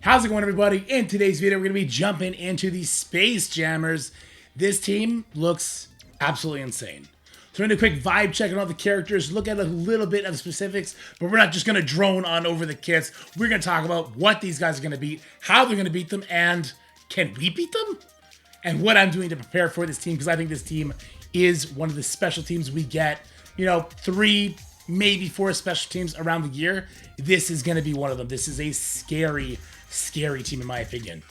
How's it going, everybody? In today's video, we're going to be jumping into the StarJammers. This team looks absolutely insane. So we're going to do a quick vibe check on all the characters, look at a little bit of the specifics, but we're not just going to drone on over the kits. We're going to talk about what these guys are going to beat, how they're going to beat them, and can we beat them? And what I'm doing to prepare for this team, because I think this team is one of the special teams we get. You know, 3, maybe 4 special teams around the year. This is going to be one of them. This is a scary team in my opinion.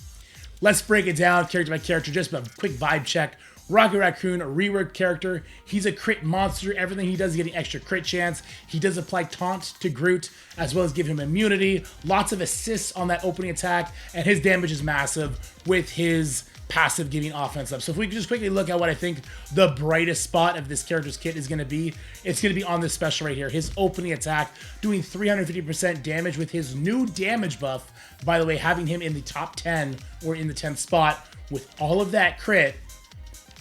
Let's break it down character by character. Just a quick vibe check. Rocket Raccoon, a reworked character. He's a crit monster. Everything he does is getting extra crit chance. He does apply taunt to Groot, as well as give him immunity. Lots of assists on that opening attack, and his damage is massive with his passive giving offense up. So if we could just quickly look at what I think the brightest spot of this character's kit is going to be, it's going to be on this special right here. His opening attack doing 350% damage with his new damage buff. By the way, having him in the top 10 or in the 10th spot with all of that crit.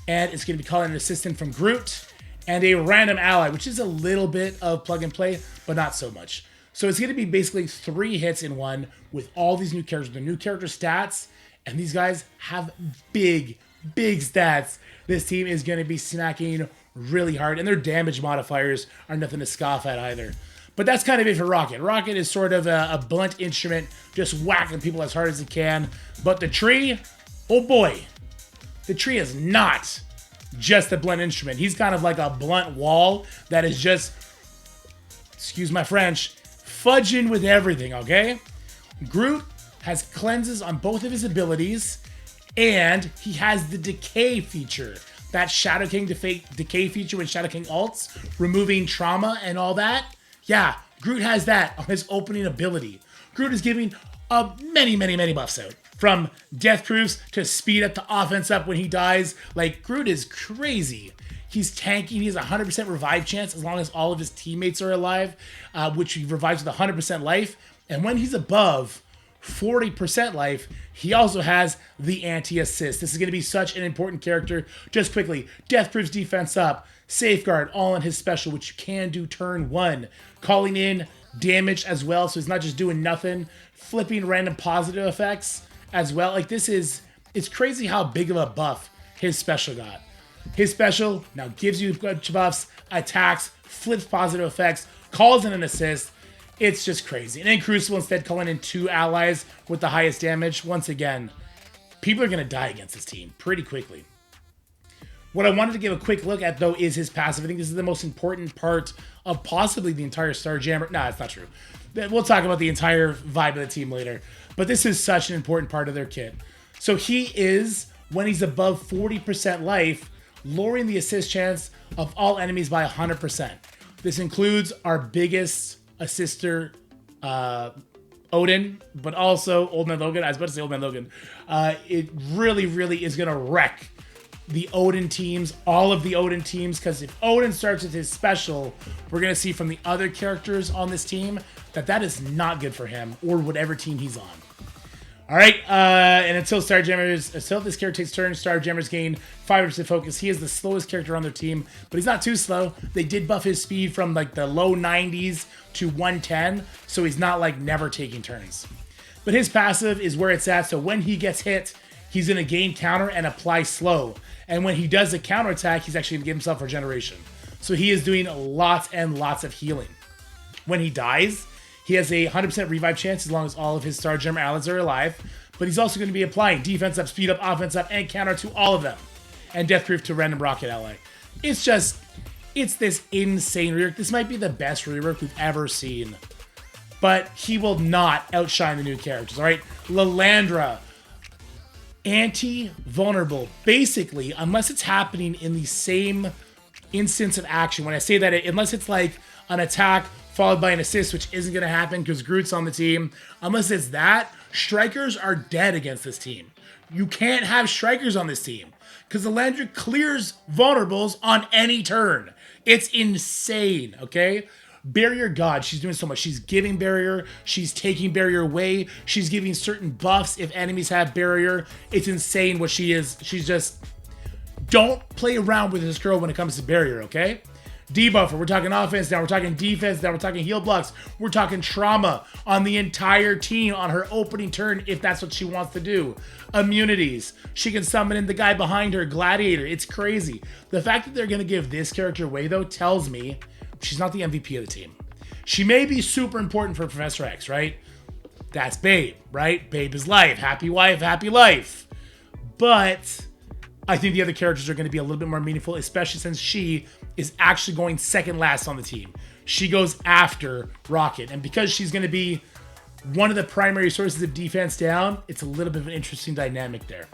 And it's going to be calling an assistant from Groot and a random ally, which is a little bit of plug and play, but not so much. So it's going to be basically 3 hits in one with all these new characters, the new character stats. And these guys have big stats. This team is going to be snacking really hard, and their damage modifiers are nothing to scoff at either. But that's kind of it for Rocket. Rocket is sort of a blunt instrument, just whacking people as hard as it can. But the tree, oh boy, the tree is not just a blunt instrument. He's kind of like a blunt wall that is just, excuse my French, fudging with everything, okay? Groot has cleanses on both of his abilities, and he has the decay feature. That Shadow King decay feature with Shadow King ults, removing trauma and all that. Yeah, Groot has that on his opening ability. Groot is giving many buffs out. From death proofs to speed up to offense up when he dies. Like, Groot is crazy. He's tanky. He has a 100% revive chance as long as all of his teammates are alive, which he revives with 100% life. And when he's above 40% life, he also has the anti-assist. This is going to be such an important character. Just quickly, death proofs defense up, safeguard all in his special, which you can do turn 1. Calling in damage as well, so he's not just doing nothing. Flipping random positive effects as well. Like, it's crazy how big of a buff his special got. His special now gives you buffs, attacks, flips positive effects, calls in an assist. It's just crazy. And in Crucible, instead calling in 2 allies with the highest damage. Once again, people are going to die against this team pretty quickly. What I wanted to give a quick look at, though, is his passive. I think this is the most important part of possibly the entire StarJammer. Nah, it's not true. We'll talk about the entire vibe of the team later. But this is such an important part of their kit. So he is, when he's above 40% life, lowering the assist chance of all enemies by 100%. This includes our biggest assister, Odin, but also Old Man Logan. I was about to say Old Man Logan. It really is going to wreck the Odin teams, all of the Odin teams, because if Odin starts with his special, we're going to see from the other characters on this team that is not good for him or whatever team he's on. All right, and until this character takes turn, StarJammers gain 5% focus. He is the slowest character on their team, but he's not too slow. They did buff his speed from like the low 90s to 110, so he's not like never taking turns. But his passive is where it's at, so when he gets hit, he's going to gain counter and apply slow. And when he does a counter attack, he's actually going to give himself regeneration. So he is doing lots and lots of healing. When he dies, he has a 100% revive chance as long as all of his StarJammer allies are alive. But he's also going to be applying defense up, speed up, offense up, and counter to all of them. And death proof to random rocket ally. It's this insane rework. This might be the best rework we've ever seen. But he will not outshine the new characters, all right? Lilandra, anti-vulnerable. Basically, unless it's happening in the same instance of action. When I say that, unless it's like an attack followed by an assist, which isn't going to happen because Groot's on the team. Unless it's that, strikers are dead against this team. You can't have strikers on this team because the Lilandra clears vulnerables on any turn. It's insane, okay? Barrier God, she's doing so much. She's giving barrier. She's taking barrier away. She's giving certain buffs if enemies have barrier. It's insane what she is. She's just... Don't play around with this girl when it comes to barrier, okay? debuffer. We're talking offense now. We're talking defense now. We're talking heal blocks. We're talking trauma on the entire team on her opening turn if that's what she wants to do. Immunities. She can summon in the guy behind her, Gladiator. It's crazy. The fact that they're going to give this character away, though, tells me she's not the MVP of the team. She may be super important for Professor X, right? That's Babe, right? Babe is life. Happy wife, happy life. But I think the other characters are going to be a little bit more meaningful, especially since she is actually going second last on the team. She goes after Rocket. And because she's going to be one of the primary sources of defense down, it's a little bit of an interesting dynamic there.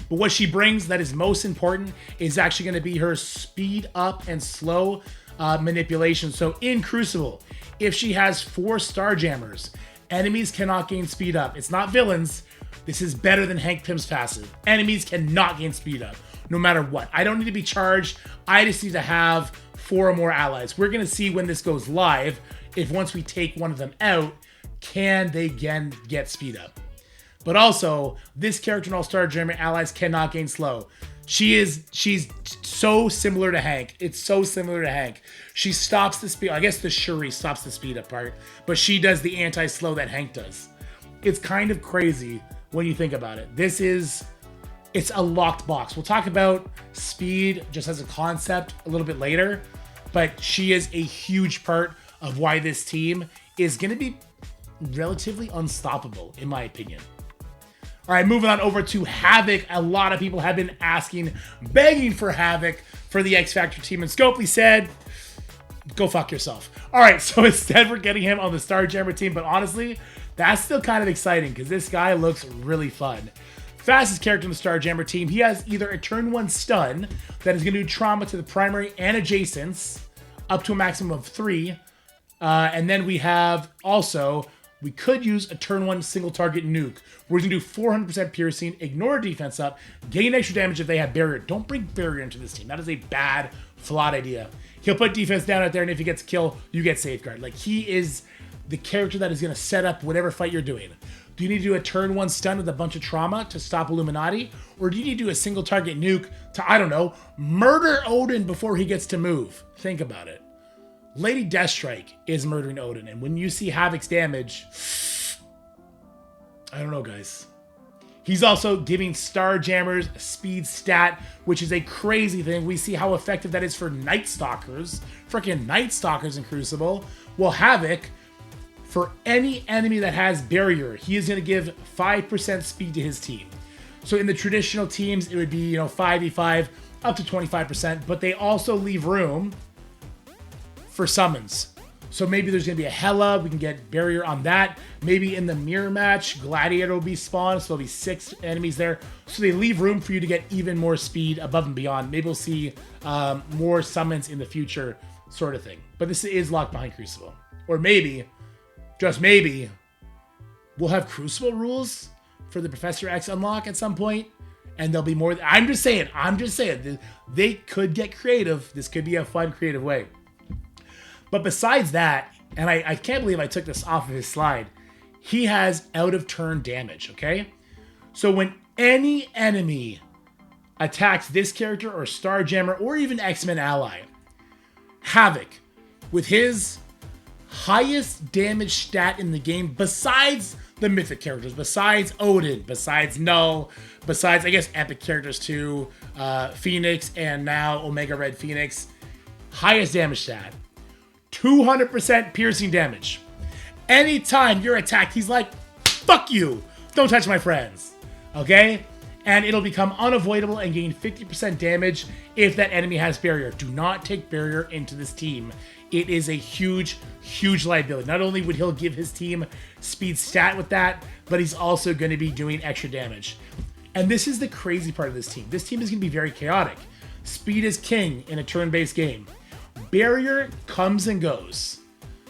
But what she brings that is most important is actually going to be her speed up and slow manipulation. So in Crucible, if she has 4 StarJammers, enemies cannot gain speed up. It's not villains. This is better than Hank Pym's passive. Enemies cannot gain speed up, no matter what. I don't need to be charged. I just need to have 4 or more allies. We're going to see when this goes live, if once we take one of them out, can they again get speed up. But also, this character and all StarJammer allies cannot gain slow. She's so similar to Hank. It's so similar to Hank. She stops the speed. I guess the Shuri stops the speed up part, but she does the anti-slow that Hank does. It's kind of crazy when you think about it. It's a locked box. We'll talk about speed just as a concept a little bit later, but she is a huge part of why this team is going to be relatively unstoppable, in my opinion. All right, moving on over to Havoc. A lot of people have been asking, begging for Havoc for the X Factor team, and Scopely said, go fuck yourself. All right, so instead we're getting him on the StarJammer team, but honestly, that's still kind of exciting because this guy looks really fun. Fastest character in the StarJammer team. He has either a turn 1 stun that is going to do trauma to the primary and adjacents up to a maximum of 3. And then we have also, we could use a turn 1 single target nuke. We're going to do 400% piercing, ignore defense up, gain extra damage if they have barrier. Don't bring barrier into this team. That is a bad, flawed idea. He'll put defense down out there, and if he gets a kill, you get safeguard. Like, he is the character that is going to set up whatever fight you're doing. Do you need to do a turn 1 stun with a bunch of trauma to stop Illuminati? Or do you need to do a single target nuke to, I don't know, murder Odin before he gets to move? Think about it. Lady Deathstrike is murdering Odin, and when you see Havoc's damage, I don't know, guys. He's also giving StarJammers a speed stat, which is a crazy thing. We see how effective that is for Night Stalkers. Freaking Night Stalkers in Crucible. Well, Havoc, for any enemy that has barrier, he is going to give 5% speed to his team. So in the traditional teams, it would be, 5v5 up to 25%, but they also leave room for summons. So maybe there's going to be a Hela. We can get barrier on that. Maybe in the mirror match, Gladiator will be spawned. So there'll be 6 enemies there. So they leave room for you to get even more speed above and beyond. Maybe we'll see more summons in the future, sort of thing. But this is locked behind Crucible. Or maybe, just maybe, we'll have Crucible rules for the Professor X unlock at some point. And there'll be more. I'm just saying. They could get creative. This could be a fun, creative way. But besides that, and I can't believe I took this off of his slide, he has out of turn damage, okay? So when any enemy attacks this character or StarJammer or even X-Men ally, Havoc, with his highest damage stat in the game, besides the mythic characters, besides Odin, besides Null, besides, I guess, epic characters too, Phoenix, and now Omega Red Phoenix, highest damage stat. 200% piercing damage. Anytime you're attacked, he's like, fuck you. Don't touch my friends. Okay? And it'll become unavoidable and gain 50% damage if that enemy has barrier. Do not take barrier into this team. It is a huge, huge liability. Not only would he give his team speed stat with that, but he's also going to be doing extra damage. And this is the crazy part of this team. This team is going to be very chaotic. Speed is king in a turn-based game. Barrier comes and goes,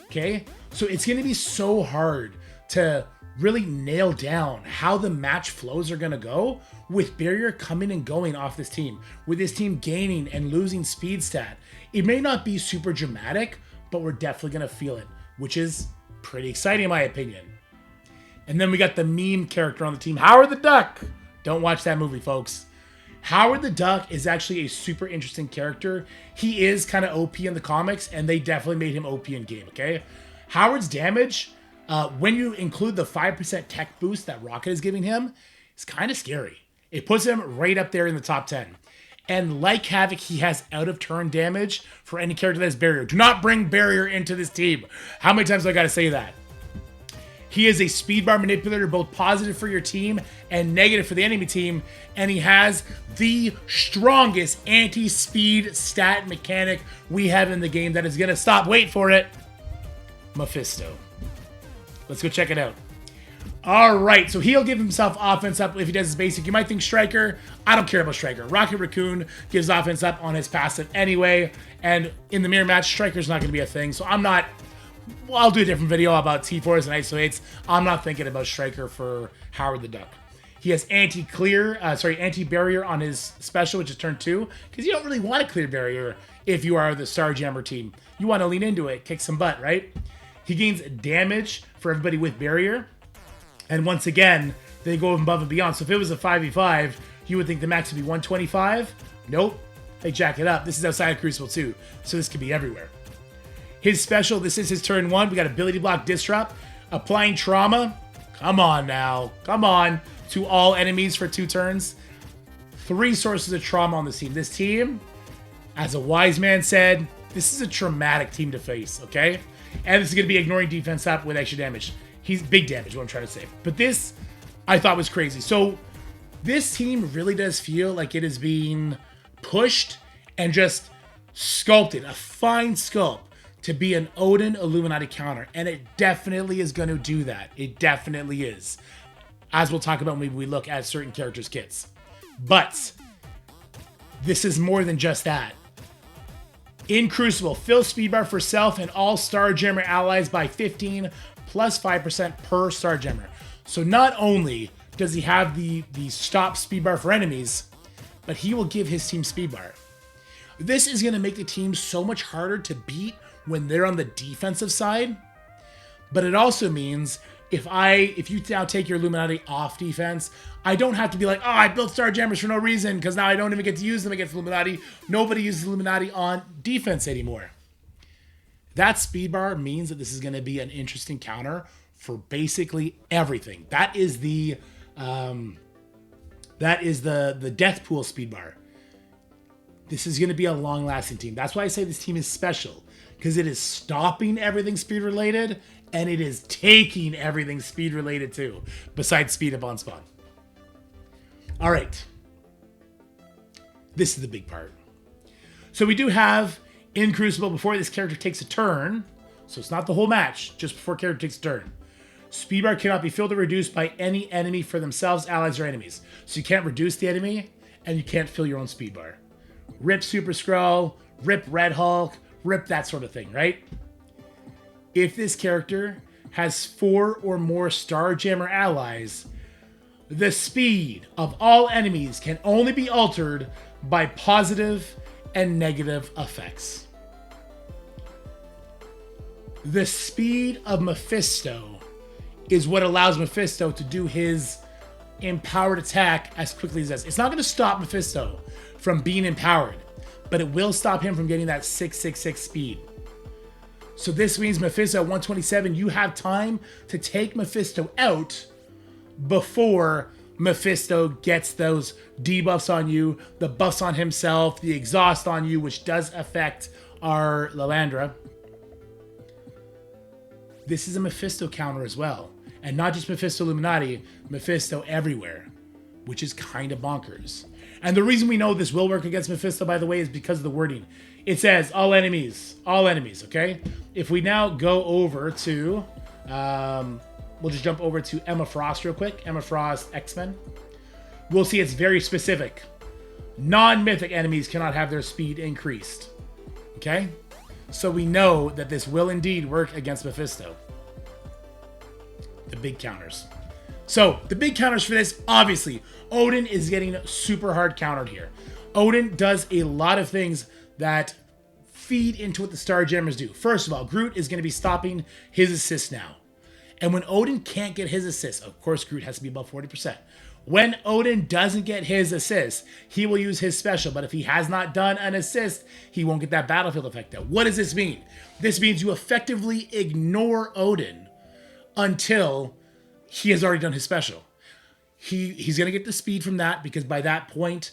okay? So it's going to be so hard to really nail down how the match flows are going to go with barrier coming and going off this team, with this team gaining and losing speed stat. It may not be super dramatic, but we're definitely going to feel it, which is pretty exciting in my opinion. And then we got the meme character on the team, Howard the Duck. Don't watch that movie, folks. Howard the Duck is actually a super interesting character. He is kind of OP in the comics, and they definitely made him OP in game, okay? Howard's damage, when you include the 5% tech boost that Rocket is giving him, is kind of scary. It puts him right up there in the top 10. And like Havoc, he has out-of-turn damage for any character that has Barrier. Do not bring Barrier into this team. How many times do I got to say that? He is a speed bar manipulator, both positive for your team and negative for the enemy team. And he has the strongest anti-speed stat mechanic we have in the game that is going to stop. Wait for it. Mephisto. Let's go check it out. All right, so he'll give himself offense up if he does his basic. You might think Striker. I don't care about Striker. Rocket Raccoon gives offense up on his passive anyway. And in the mirror match, Striker's not going to be a thing. So I'm not... Well, I'll do a different video about T4s and ISO-8s. I'm not thinking about Striker for Howard the Duck. He has anti-barrier on his special, which is turn 2, because you don't really want to clear barrier if you are the StarJammer team. You want to lean into it, kick some butt, right? He gains damage for everybody with barrier. And once again, they go above and beyond. So if it was a 5v5, you would think the max would be 125. Nope. They jack it up. This is outside of Crucible too, so this could be everywhere. His special, this is his turn 1. We got ability block disrupt. Applying trauma. Come on now. Come on. To all enemies for 2 turns. 3 sources of trauma on this team. This team, as a wise man said, this is a traumatic team to face, okay? And this is going to be ignoring defense up with extra damage. He's big damage, what I'm trying to say. But this, I thought was crazy. So this team really does feel like it is being pushed and just sculpted, a fine sculpt, to be an Odin-Illuminati counter. And it definitely is going to do that. It definitely is. As we'll talk about when we look at certain characters' kits. But this is more than just that. In Crucible, fill speed bar for self and all StarJammer allies by 15 plus 5% per StarJammer. So not only does he have the stop speed bar for enemies, but he will give his team speed bar. This is going to make the team so much harder to beat when they're on the defensive side. But it also means if you now take your Illuminati off defense, I don't have to be like, oh, I built StarJammers for no reason because now I don't even get to use them against Illuminati. Nobody uses Illuminati on defense anymore. That speed bar means that this is going to be an interesting counter for basically everything. That is the death pool speed bar. This is going to be a long-lasting team. That's why I say this team is special, because it is stopping everything speed related and it is taking everything speed related too, besides speed up on spawn. All right. This is the big part. So we do have in Crucible, before this character takes a turn, so it's not the whole match, just before character takes a turn, speed bar cannot be filled or reduced by any enemy for themselves, allies, or enemies. So you can't reduce the enemy, and you can't fill your own speed bar. Rip Super Skrull, rip Red Hulk, rip that sort of thing, right? If this character has 4 or more StarJammer allies, the speed of all enemies can only be altered by positive and negative effects. The speed of Mephisto is what allows Mephisto to do his empowered attack as quickly as this. It's not going to stop Mephisto from being empowered, but it will stop him from getting that 666 speed. So this means Mephisto at 127, you have time to take Mephisto out before Mephisto gets those debuffs on you, the buffs on himself, the exhaust on you, which does affect our Lilandra. This is a Mephisto counter as well. And not just Mephisto Illuminati, Mephisto everywhere, which is kind of bonkers. And the reason we know this will work against Mephisto, by the way, is because of the wording. It says all enemies, okay? If we now go over to, we'll just jump over to Emma Frost real quick. Emma Frost, X-Men. We'll see it's very specific. Non-mythic enemies cannot have their speed increased, okay? So we know that this will indeed work against Mephisto. The big counters. So the big counters for this, obviously, Odin is getting super hard countered here. Odin does a lot of things that feed into what the StarJammers do. First of all, Groot is going to be stopping his assist now. And when Odin can't get his assist, of course, Groot has to be above 40%. When Odin doesn't get his assist, he will use his special, but if he has not done an assist, he won't get that battlefield effect out. What does this mean? This means you effectively ignore Odin until he has already done his special. He's going to get the speed from that because by that point,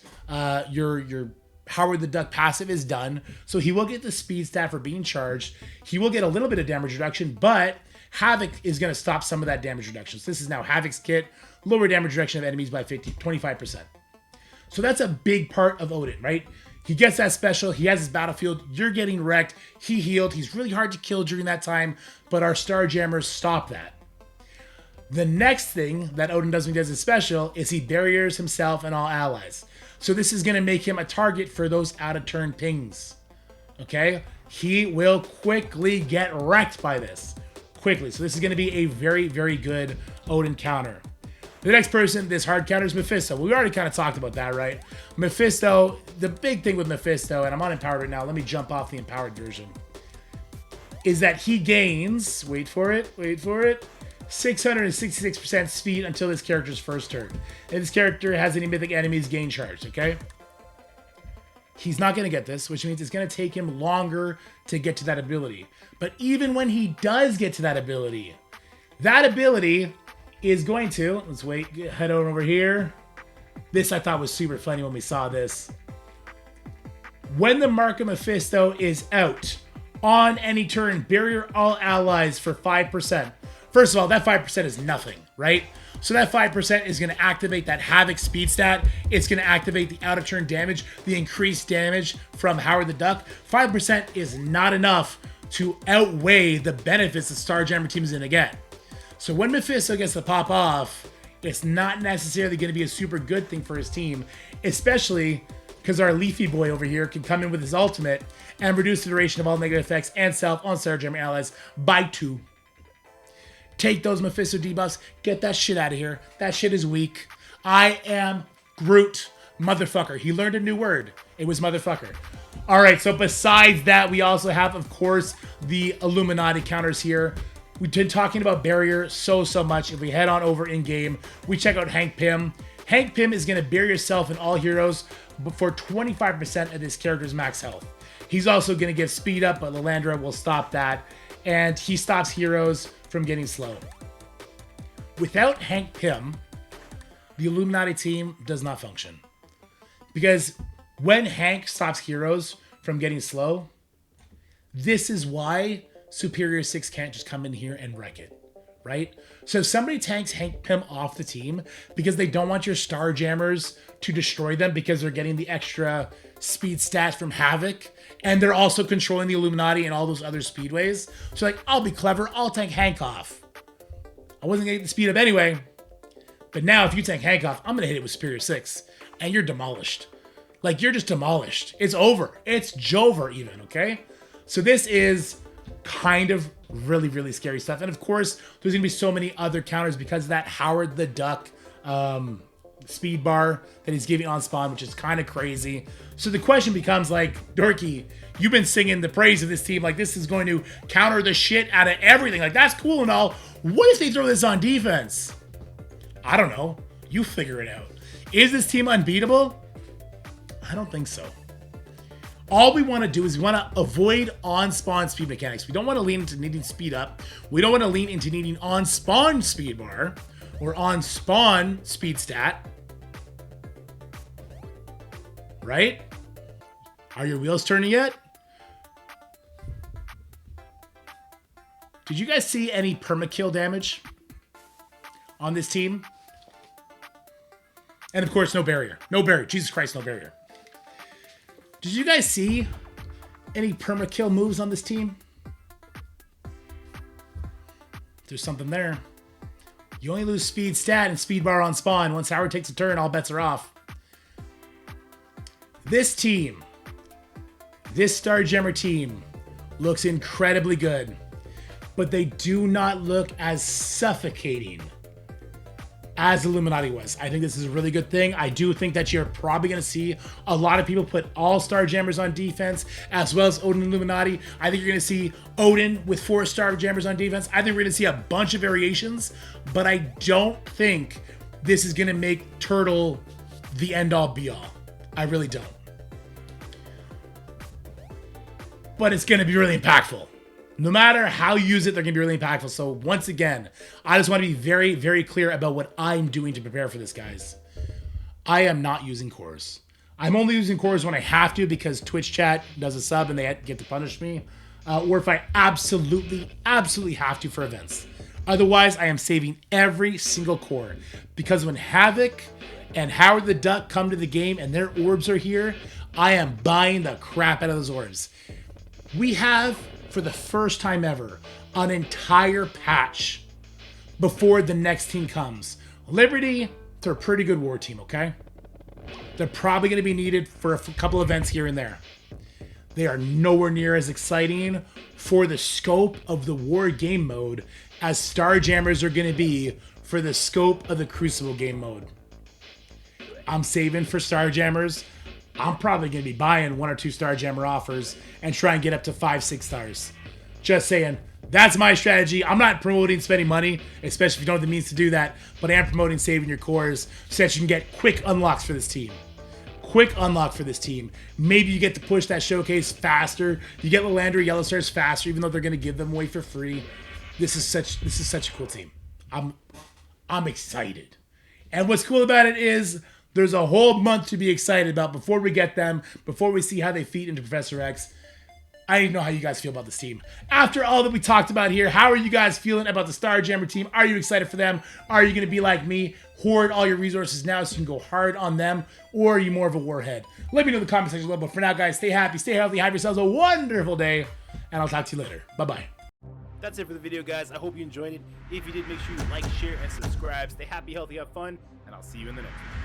your Howard the Duck passive is done. So he will get the speed stat for being charged. He will get a little bit of damage reduction, but Havoc is going to stop some of that damage reduction. So this is now Havoc's kit, lower damage reduction of enemies by 25%. So that's a big part of Odin, right? He gets that special, he has his battlefield, you're getting wrecked, he healed, he's really hard to kill during that time, but our StarJammers stop that. The next thing that Odin does when he does his special is he barriers himself and all allies. So this is going to make him a target for those out-of-turn pings. Okay? He will quickly get wrecked by this. Quickly. So this is going to be a very, very good Odin counter. The next person, this hard counter is Mephisto. We already kind of talked about that, right? Mephisto, the big thing with Mephisto, and I'm on Empowered right now. Let me jump off the Empowered version. Is that he gains, wait for it, 666% speed until this character's first turn. And this character has any mythic enemies gain charged, okay? He's not going to get this, which means it's going to take him longer to get to that ability. But even when he does get to that ability is going to, let's wait, head on over here. This I thought was super funny when we saw this. When the Mark of Mephisto is out on any turn, barrier all allies for 5%. First of all, that 5% is nothing, right? So that 5% is going to activate that Havoc speed stat. It's going to activate the out-of-turn damage, the increased damage from Howard the Duck. 5% is not enough to outweigh the benefits the StarJammer team is going to get. So when Mephisto gets to pop off, it's not necessarily going to be a super good thing for his team, especially because our Leafy boy over here can come in with his ultimate and reduce the duration of all negative effects and self on StarJammer allies by 2. Take those Mephisto debuffs. Get that shit out of here. That shit is weak. I am Groot. Motherfucker. He learned a new word. It was motherfucker. All right, so besides that, we also have, of course, the Illuminati counters here. We've been talking about barrier so much. If we head on over in-game, we check out Hank Pym. Hank Pym is going to bury yourself and all heroes for 25% of this character's max health. He's also going to get speed up, but Lilandra will stop that. And he stops heroes from getting slow. Without Hank Pym, the Illuminati team does not function. Because when Hank stops heroes from getting slow, this is why Superior 6 can't just come in here and wreck it, right? So if somebody tanks Hank Pym off the team because they don't want your StarJammers to destroy them because they're getting the extra speed stats from Havoc, and they're also controlling the Illuminati and all those other speedways. So like, I'll be clever, I'll tank Hank off. I wasn't gonna get the speed up anyway, but now if you tank Hank off, I'm gonna hit it with Superior 6, and you're demolished. Like, you're just demolished. It's over. It's Jover even, okay? So this is kind of really, really scary stuff. And of course, there's gonna be so many other counters because of that Howard the Duck speed bar that he's giving on spawn, which is kind of crazy. So the question becomes like, Dorky, you've been singing the praise of this team. Like, this is going to counter the shit out of everything. Like, that's cool and all. What if they throw this on defense? I don't know. You figure it out. Is this team unbeatable? I don't think so. All we want to do is we want to avoid on-spawn speed mechanics. We don't want to lean into needing speed up. We don't want to lean into needing on-spawn speed bar or on-spawn speed stat. Right? Are your wheels turning yet? Did you guys see any permakill damage on this team? And of course, no barrier. No barrier. Jesus Christ, no barrier. Did you guys see any permakill moves on this team? There's something there. You only lose speed stat and speed bar on spawn. Once Howard takes a turn, all bets are off. This team, this StarJammer team, looks incredibly good, but they do not look as suffocating as Illuminati was. I think this is a really good thing. I do think that you're probably going to see a lot of people put all StarJammers on defense, as well as Odin-Illuminati. I think you're going to see Odin with 4 StarJammers on defense. I think we're going to see a bunch of variations, but I don't think this is going to make Turtle the end-all be-all. I really don't. But it's going to be really impactful. No matter how you use it, they're going to be really impactful. So once again, I just want to be very, very clear about what I'm doing to prepare for this, guys. I am not using cores. I'm only using cores when I have to because Twitch chat does a sub and they get to punish me. Or if I absolutely have to for events. Otherwise, I am saving every single core. Because when Havoc and Howard the Duck come to the game and their orbs are here, I am buying the crap out of those orbs. We have, for the first time ever, an entire patch before the next team comes. Liberty, they're a pretty good war team, okay? They're probably going to be needed for a couple events here and there. They are nowhere near as exciting for the scope of the war game mode as StarJammers are going to be for the scope of the Crucible game mode. I'm saving for StarJammers. I'm probably going to be buying 1 or 2 StarJammer offers and try and get up to 5-6 stars. Just saying, that's my strategy. I'm not promoting spending money, especially if you don't have the means to do that, but I am promoting saving your cores so that you can get quick unlocks for this team. Quick unlock for this team. Maybe you get to push that showcase faster. You get Lilandra Yellow Stars faster, even though they're going to give them away for free. This is such a cool team. I'm excited. And what's cool about it is there's a whole month to be excited about before we get them, before we see how they feed into Professor X. I need to know how you guys feel about this team. After all that we talked about here, how are you guys feeling about the StarJammer team? Are you excited for them? Are you going to be like me, hoard all your resources now so you can go hard on them? Or are you more of a warhead? Let me know in the comment section below. But for now, guys, stay happy, stay healthy, have yourselves a wonderful day, and I'll talk to you later. Bye-bye. That's it for the video, guys. I hope you enjoyed it. If you did, make sure you like, share, and subscribe. Stay happy, healthy, have fun, and I'll see you in the next one.